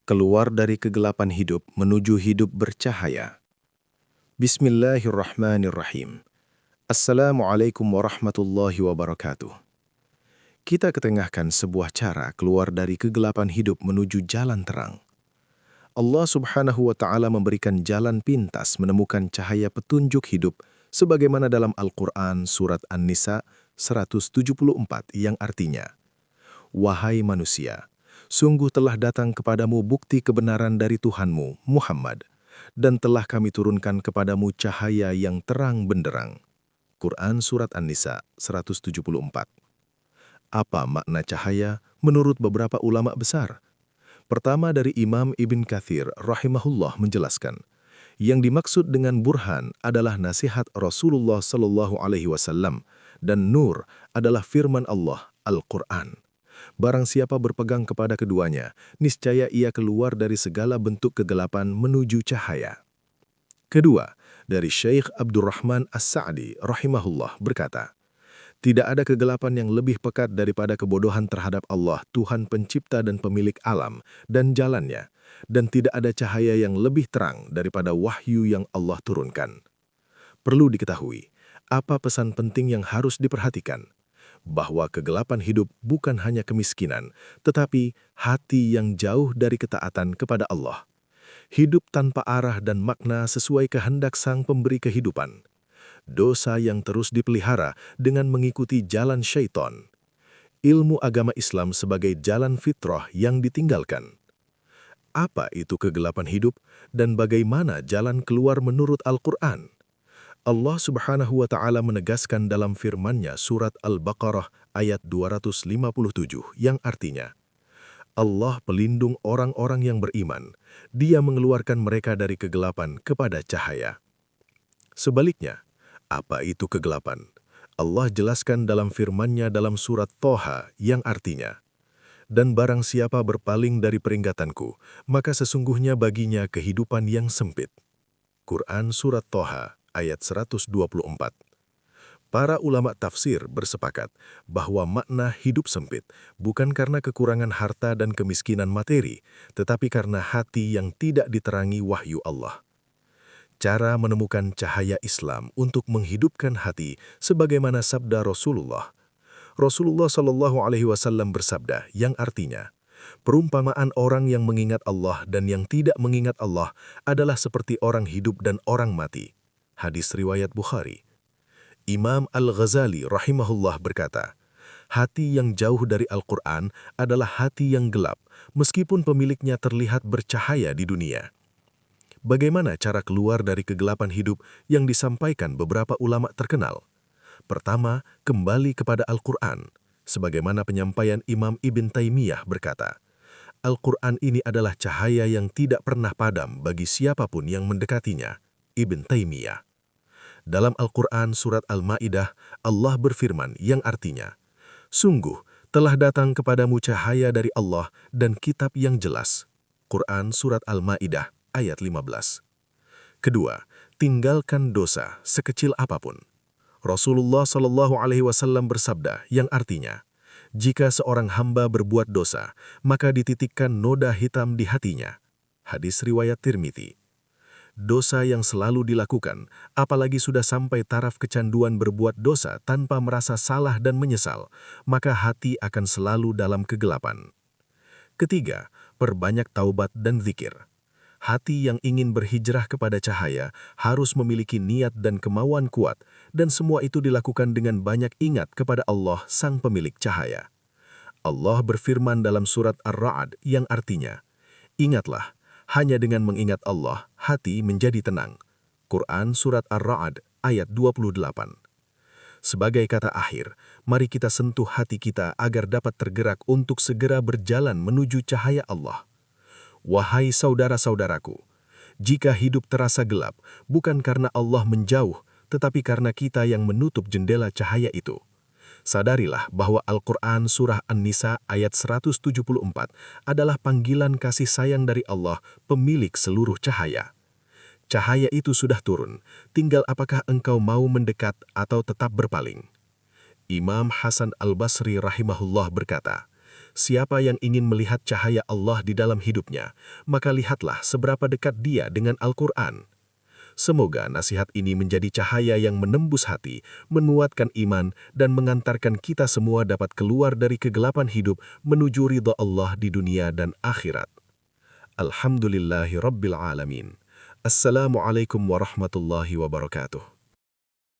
Keluar dari kegelapan hidup menuju hidup bercahaya. Bismillahirrahmanirrahim. Assalamualaikum warahmatullahi wabarakatuh. Kita ketengahkan sebuah cara keluar dari kegelapan hidup menuju jalan terang. Allah Subhanahu wa Ta'ala memberikan jalan pintas menemukan cahaya petunjuk hidup sebagaimana dalam Al-Quran Surat An-Nisa 174 yang artinya, "Wahai manusia, sungguh telah datang kepadamu bukti kebenaran dari Tuhanmu, Muhammad, dan telah kami turunkan kepadamu cahaya yang terang benderang." Quran Surat An-Nisa 174. Apa makna cahaya menurut beberapa ulama besar? Pertama dari Imam Ibn Katsir rahimahullah menjelaskan, yang dimaksud dengan burhan adalah nasihat Rasulullah Shallallahu Alaihi Wasallam dan nur adalah firman Allah, Al-Quran. Barang siapa berpegang kepada keduanya, niscaya ia keluar dari segala bentuk kegelapan menuju cahaya. Kedua, dari Syekh Abdurrahman As-Sa'di rahimahullah berkata, tidak ada kegelapan yang lebih pekat daripada kebodohan terhadap Allah, Tuhan pencipta dan pemilik alam, dan jalannya, dan tidak ada cahaya yang lebih terang daripada wahyu yang Allah turunkan. Perlu diketahui, apa pesan penting yang harus diperhatikan? Bahwa kegelapan hidup bukan hanya kemiskinan, tetapi hati yang jauh dari ketaatan kepada Allah. Hidup tanpa arah dan makna sesuai kehendak Sang Pemberi kehidupan. Dosa yang terus dipelihara dengan mengikuti jalan syaitan. Ilmu agama Islam sebagai jalan fitrah yang ditinggalkan. Apa itu kegelapan hidup dan bagaimana jalan keluar menurut Al-Quran? Allah Subhanahu wa Ta'ala menegaskan dalam firman-Nya surat Al-Baqarah ayat 257 yang artinya, Allah pelindung orang-orang yang beriman, Dia mengeluarkan mereka dari kegelapan kepada cahaya. Sebaliknya, apa itu kegelapan? Allah jelaskan dalam firman-Nya dalam surat Thaha yang artinya, dan barang siapa berpaling dari peringatanku, maka sesungguhnya baginya kehidupan yang sempit. Quran Surat Thaha ayat 124. Para ulama tafsir bersepakat bahwa makna hidup sempit bukan karena kekurangan harta dan kemiskinan materi, tetapi karena hati yang tidak diterangi wahyu Allah. Cara menemukan cahaya Islam untuk menghidupkan hati sebagaimana sabda Rasulullah. Rasulullah Shallallahu Alaihi Wasallam bersabda yang artinya, perumpamaan orang yang mengingat Allah dan yang tidak mengingat Allah adalah seperti orang hidup dan orang mati. Hadis riwayat Bukhari. Imam Al-Ghazali rahimahullah berkata, hati yang jauh dari Al-Quran adalah hati yang gelap, meskipun pemiliknya terlihat bercahaya di dunia. Bagaimana cara keluar dari kegelapan hidup yang disampaikan beberapa ulama terkenal? Pertama, kembali kepada Al-Quran. Sebagaimana penyampaian Imam Ibn Taimiyah berkata, Al-Quran ini adalah cahaya yang tidak pernah padam bagi siapapun yang mendekatinya. Ibn Taimiyah. Dalam Al-Quran Surat Al-Ma'idah, Allah berfirman yang artinya, sungguh telah datang kepadamu cahaya dari Allah dan kitab yang jelas. Quran Surat Al-Ma'idah ayat 15. Kedua, tinggalkan dosa sekecil apapun. Rasulullah Shallallahu Alaihi Wasallam bersabda yang artinya, jika seorang hamba berbuat dosa, maka dititikkan noda hitam di hatinya. Hadis riwayat Tirmidzi. Dosa yang selalu dilakukan, apalagi sudah sampai taraf kecanduan berbuat dosa tanpa merasa salah dan menyesal, maka hati akan selalu dalam kegelapan. Ketiga, perbanyak taubat dan zikir. Hati yang ingin berhijrah kepada cahaya harus memiliki niat dan kemauan kuat, dan semua itu dilakukan dengan banyak ingat kepada Allah, Sang Pemilik Cahaya. Allah berfirman dalam surat Ar-Ra'd yang artinya, ingatlah, hanya dengan mengingat Allah, hati menjadi tenang. Quran Surat Ar-Ra'd ayat 28. Sebagai kata akhir, mari kita sentuh hati kita agar dapat tergerak untuk segera berjalan menuju cahaya Allah. Wahai saudara-saudaraku, jika hidup terasa gelap, bukan karena Allah menjauh, tetapi karena kita yang menutup jendela cahaya itu. Sadarilah bahwa Al-Quran Surah An-Nisa ayat 174 adalah panggilan kasih sayang dari Allah, pemilik seluruh cahaya. Cahaya itu sudah turun, tinggal apakah engkau mau mendekat atau tetap berpaling. Imam Hasan Al-Basri rahimahullah berkata, Siapa yang ingin melihat cahaya Allah di dalam hidupnya, maka lihatlah seberapa dekat dia dengan Al-Quran. Semoga nasihat ini menjadi cahaya yang menembus hati, menguatkan iman, dan mengantarkan kita semua dapat keluar dari kegelapan hidup menuju ridha Allah di dunia dan akhirat. Alhamdulillahi Rabbil Alamin. Assalamualaikum warahmatullahi wabarakatuh.